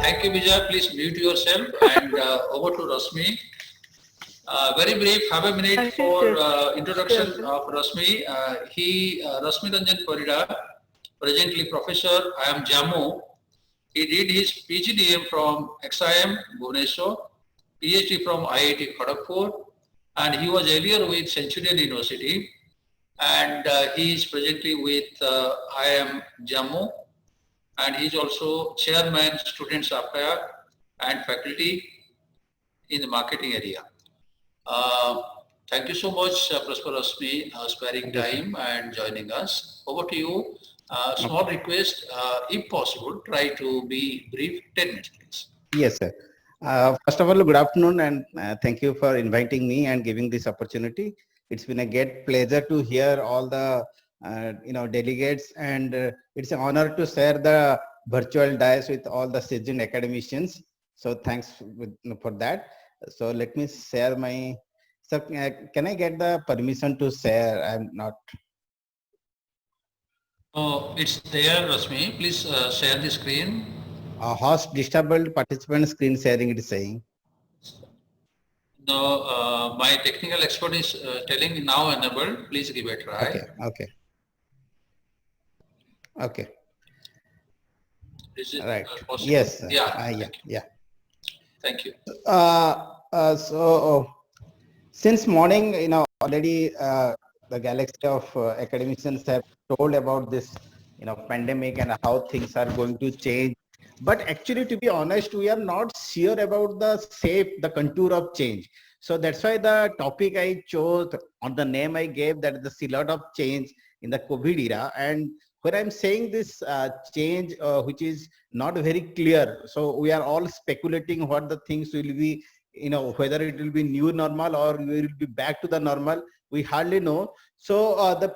Thank you, Vijay. Please mute yourself and over to Rashmi. Very brief, have a minute for introduction of Rashmi. Rashmi Ranjan Parida, presently professor, I am Jammu. He did his PGDM from IIM, Bhubaneswar, PhD from IIT Kharagpur, and he was earlier with Centurion University, and he is presently with IIM Jammu, and he is also chairman, students affairs and faculty in the marketing area. Thank you so much, Professor Rashmi, sparing time and joining us. Over to you. Small request, if possible, try to be brief, 10 minutes, please. Yes, sir. First of all, good afternoon, and thank you for inviting me and giving this opportunity. It's been a great pleasure to hear all the delegates, and it's an honor to share the virtual dais with all the seasoned academicians. So thanks for that. So let me share my. Sir, can I get the permission to share? I'm not. Oh, it's there, Rashmi. Please share the screen. Host disabled participant screen sharing, it is saying. No, my technical expert is telling now enabled. Please give it a try. Okay. Is it right? possible? Yes. Yeah. Thank you. So since morning, already the galaxy of academicians have told about this, pandemic and how things are going to change. But actually, to be honest, we are not sure about the contour of change. So that's why the topic I chose, on the name I gave, that is the silhouette of change in the COVID era. And when I'm saying this change, which is not very clear, so we are all speculating what the things will be, whether it will be new normal or we will be back to the normal, we hardly know. So the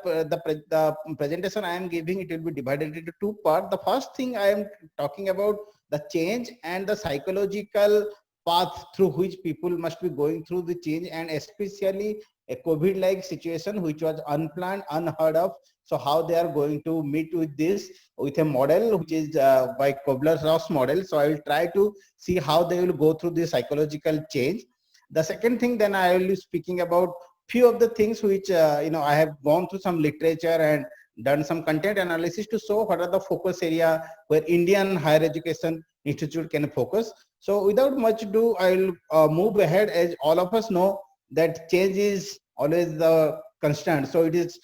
presentation I am giving, it will be divided into two parts. The first thing I am talking about the change and the psychological path through which people must be going through the change, and especially a COVID-like situation which was unplanned, unheard of. So how they are going to meet with this, with a model which is by Kubler-Ross model. So I will try to see how they will go through the psychological change. The second thing, then I will be speaking about few of the things which I have gone through some literature and done some content analysis to show what are the focus area where Indian higher education institute can focus. So without much ado, I will move ahead. As all of us know that change is always the constant. So it is,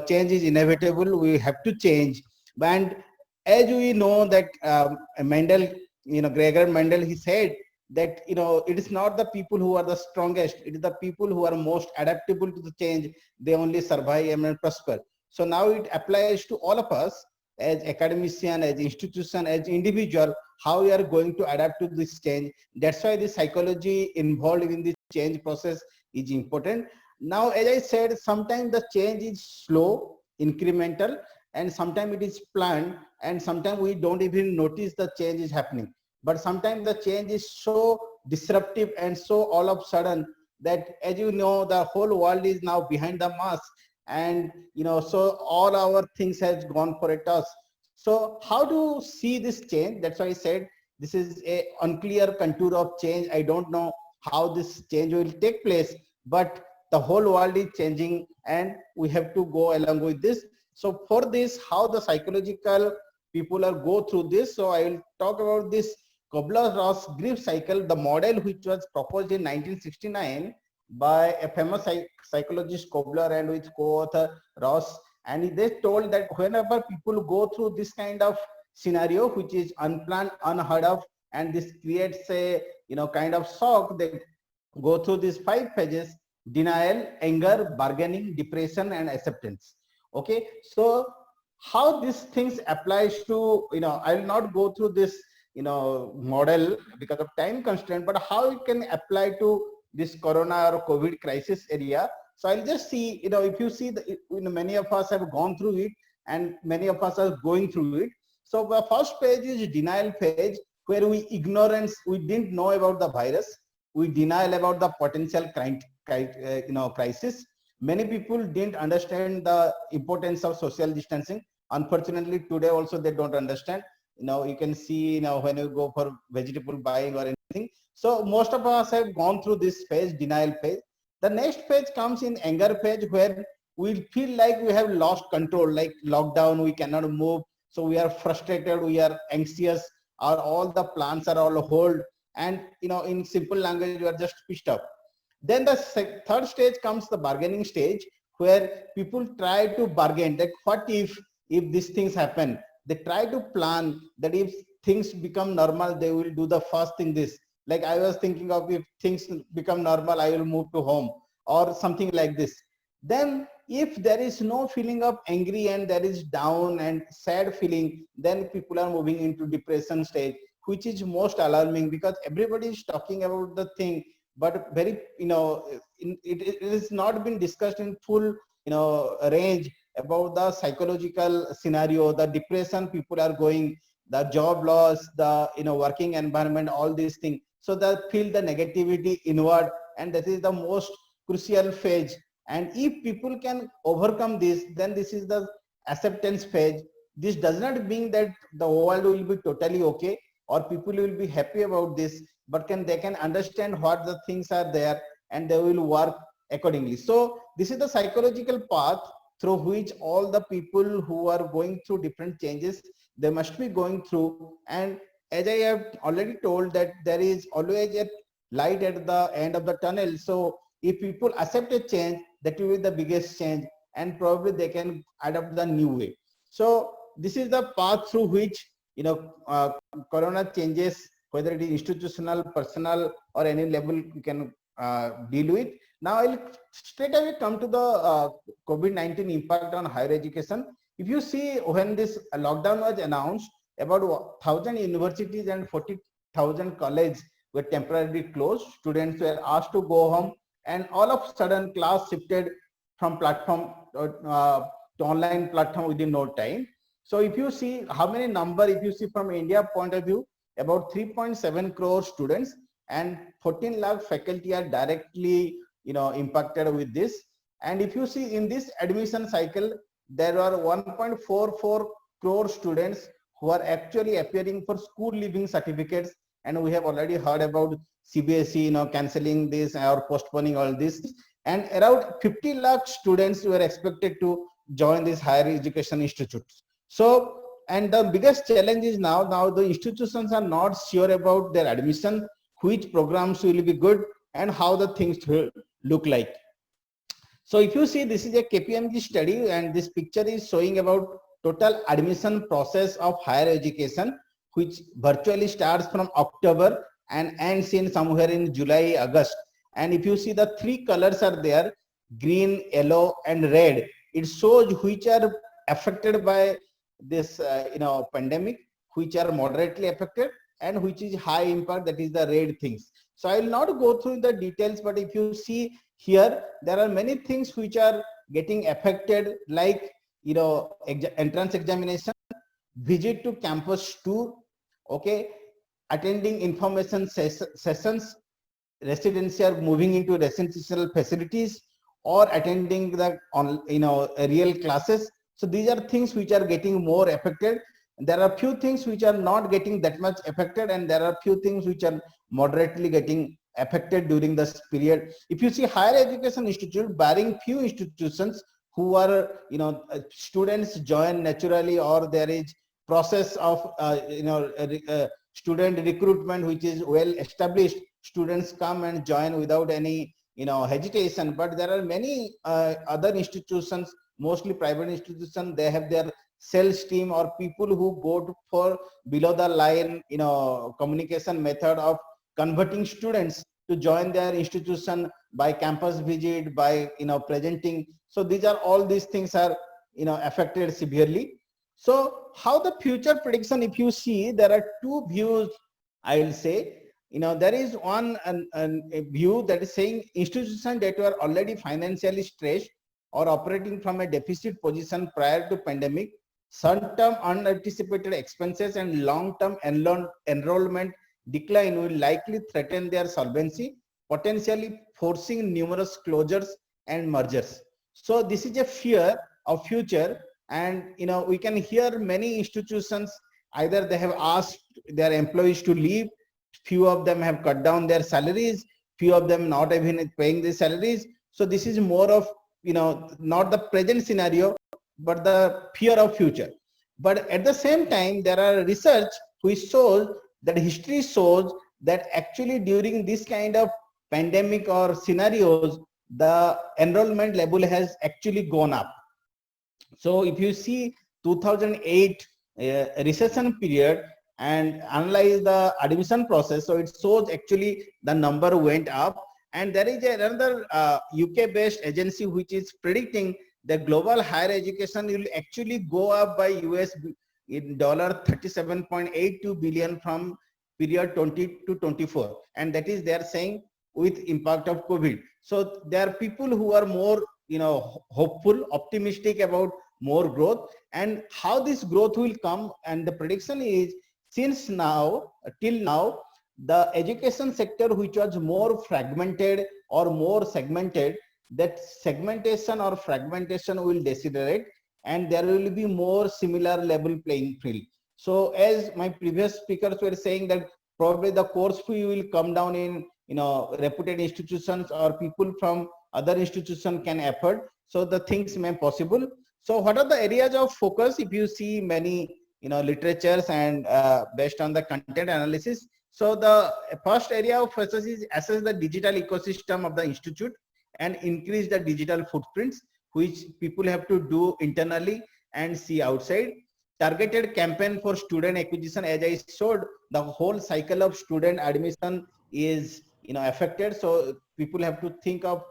change is inevitable. We have to change. And as we know that Mendel, Gregor Mendel, he said that, it is not the people who are the strongest, it is the people who are most adaptable to the change. They only survive and prosper. So now it applies to all of us as academician, as institution, as individual, how we are going to adapt to this change. That's why the psychology involved in this change process is important. Now, as I said, sometimes the change is slow, incremental, and sometimes it is planned, and sometimes we don't even notice the change is happening. But sometimes the change is so disruptive and so all of a sudden that, as you know, the whole world is now behind the mask, and so all our things has gone for a toss. So how to see this change? That's why I said this is a unclear contour of change. I don't know how this change will take place, but the whole world is changing and we have to go along with this. So for this, how the psychological people are go through this. So I will talk about this Kubler-Ross grief cycle, the model which was proposed in 1969 by a famous psychologist Kobler and with co-author Ross. And they told that whenever people go through this kind of scenario, which is unplanned, unheard of, and this creates a kind of shock, they go through these 5 phases: denial, anger, bargaining, depression, and acceptance. Okay, so how these things applies to, I will not go through this model because of time constraint, but how it can apply to this corona or COVID crisis area. So I'll just see, if you see, many of us have gone through it and many of us are going through it. So the first page is denial page, where we didn't know about the virus. We denial about the potential crisis. Many people didn't understand the importance of social distancing. Unfortunately, today also they don't understand. You can see, when you go for vegetable buying or anything. So most of us have gone through this phase, denial phase. The next phase comes in anger phase, where we feel like we have lost control, like lockdown, we cannot move. So we are frustrated, we are anxious, or all the plans are all hold. And, in simple language, you are just pissed off. Then the third stage comes, the bargaining stage, where people try to bargain that what if these things happen. They try to plan that if things become normal, they will do the first thing this. Like I was thinking of, if things become normal, I will move to home or something like this. Then if there is no feeling of angry and there is down and sad feeling, then people are moving into depression stage, which is most alarming, because everybody is talking about the thing, but very, it is not been discussed in full, range about the psychological scenario, the depression people are going, the job loss, the, working environment, all these things. So they feel the negativity inward, and that is the most crucial phase. And if people can overcome this, then this is the acceptance phase. This does not mean that the world will be totally okay or people will be happy about this, but they can understand what the things are there, and they will work accordingly. So this is the psychological path through which all the people who are going through different changes, they must be going through. And as I have already told, that there is always a light at the end of the tunnel. So if people accept a change, that will be the biggest change, and probably they can adopt the new way. So this is the path through which, corona changes, whether it is institutional, personal, or any level, you can deal with. Now I'll straight away come to the COVID-19 impact on higher education. If you see, when this lockdown was announced, about 1,000 universities and 40,000 colleges were temporarily closed. Students were asked to go home, and all of a sudden class shifted from platform to online platform within no time. So if you see how many number, if you see from India point of view, about 3.7 crore students and 14 lakh faculty are directly, impacted with this. And if you see in this admission cycle, there are 1.44 crore students who are actually appearing for school leaving certificates. And we have already heard about CBSE, cancelling this or postponing all this. And around 50 lakh students were expected to join these higher education institutes. So, and the biggest challenge is now the institutions are not sure about their admission, which programs will be good, and how the things will look like. So if you see, this is a KPMG study, and this picture is showing about total admission process of higher education, which virtually starts from October and ends in somewhere in July, August. And if you see, the three colors are there, green, yellow, and red. It shows which are affected by this, pandemic, which are moderately affected, and which is high impact, that is the red things. So I will not go through the details, but if you see here, there are many things which are getting affected, like, entrance examination, visit to campus tour, okay, attending information sessions, residency or moving into residential facilities, or attending the real classes. So these are things which are getting more affected. There are few things which are not getting that much affected, and there are few things which are moderately getting affected during this period. If you see higher education institute, barring few institutions who are, students join naturally, or there is process of, student recruitment which is well established, students come and join without any, hesitation. But there are many other institutions, mostly private institutions, they have their sales team or people who go for below the line, communication method of converting students to join their institution by campus visit, by, presenting. So these are all these things are, affected severely. So how the future prediction, if you see, there are two views, I will say. There is one a view that is saying institutions that were already financially stressed or operating from a deficit position prior to pandemic, short-term unanticipated expenses and long-term enrollment decline will likely threaten their solvency, potentially forcing numerous closures and mergers. So this is a fear of future, and we can hear many institutions either they have asked their employees to leave, few of them have cut down their salaries, few of them not even paying the salaries. So this is more of, not the present scenario, but the fear of future. But at the same time, there are research which shows that history shows that actually during this kind of pandemic or scenarios, the enrollment level has actually gone up. So if you see 2008 recession period and analyze the admission process, so it shows actually the number went up. And there is another UK based agency which is predicting the global higher education will actually go up by US in $37.82 billion from period 20 to 24. And that is they are saying with impact of COVID. So there are people who are more hopeful, optimistic about more growth and how this growth will come. And the prediction is, since now till now, the education sector which was more fragmented or more segmented, that segmentation or fragmentation will decelerate and there will be more similar level playing field. So as my previous speakers were saying that probably the course fee will come down in reputed institutions or people from other institution can afford. So the things may possible. So what are the areas of focus? If you see many literatures and based on the content analysis. So the first area of focus is assess the digital ecosystem of the institute and increase the digital footprints, which people have to do internally and see outside. Targeted campaign for student acquisition, as I showed, the whole cycle of student admission is affected. So people have to think of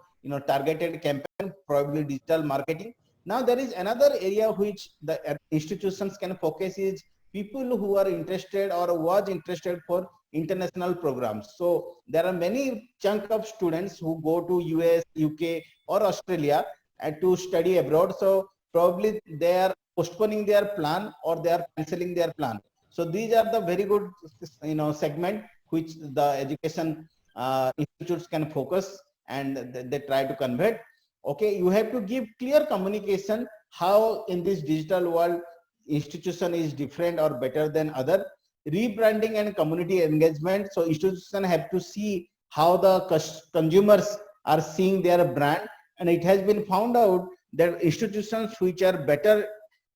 targeted campaign, probably digital marketing. Now there is another area which the institutions can focus is people who are interested or was interested for international programs. So there are many chunk of students who go to US, UK or Australia and to study abroad. So probably they are postponing their plan or they are cancelling their plan. So these are the very good segment which the education institutes can focus and they try to convert. Okay, you have to give clear communication how in this digital world institution is different or better than other. Rebranding and community engagement. So institutions have to see how the consumers are seeing their brand, and it has been found out that institutions which are better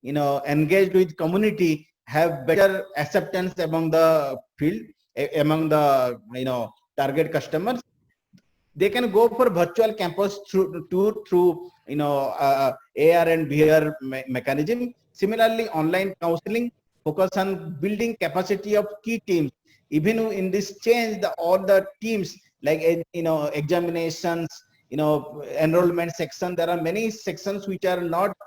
engaged with community have better acceptance among the field, among the target customers. They can go for virtual campus tour through AR and VR mechanism. Similarly, online counseling focus on building capacity of key teams. Even in this change, all the teams like examinations, enrollment section. There are many sections which are not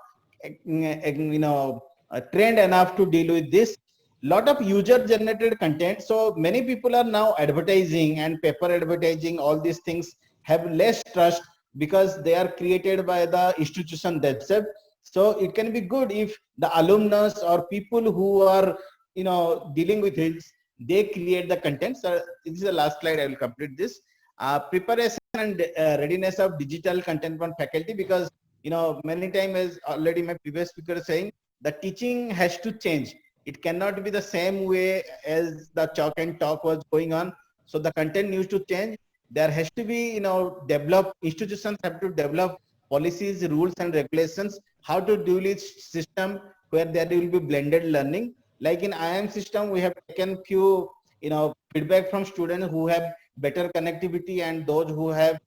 trained enough to deal with this. Lot of user generated content. So many people are now advertising and paper advertising. All these things have less trust because they are created by the institution themselves. So it can be good if the alumnus or people who are dealing with it, they create the content. So this is the last slide. I will complete this. Preparation and readiness of digital content from faculty, because many times, as already my previous speaker is saying, the teaching has to change. It cannot be the same way as the chalk and talk was going on. So the content needs to change. There has to be, institutions have to develop policies, rules and regulations, how to do this system where there will be blended learning. Like in IIM system, we have taken few, feedback from students who have better connectivity and those who have,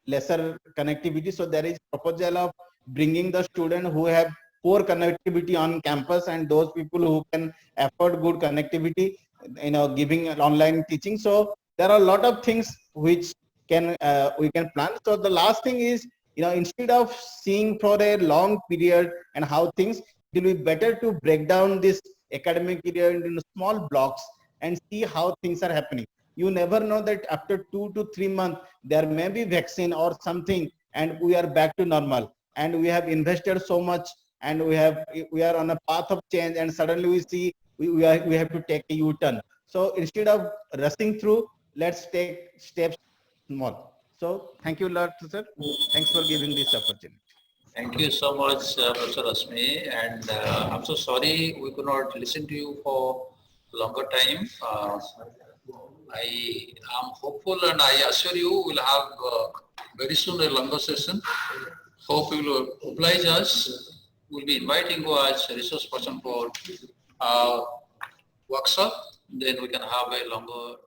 lesser connectivity. So there is proposal of bringing the student who have poor connectivity on campus and those people who can afford good connectivity, giving online teaching. So there are a lot of things which can we can plan. So the last thing is, instead of seeing for a long period and how things, it will be better to break down this academic period into small blocks and see how things are happening. You never know that after 2 to 3 months there may be vaccine or something and we are back to normal, and we have invested so much and we are on a path of change and suddenly we see we have to take a U-turn. So instead of rushing through, let's take steps small. So thank you a lot, sir. Thanks for giving this opportunity. Thank you so much, Professor Rashmi, and I'm so sorry we could not listen to you for longer time. I am hopeful and I assure you we'll have very soon a longer session. Hope you will oblige us. We'll be inviting you as a resource person for workshop. Then we can have a longer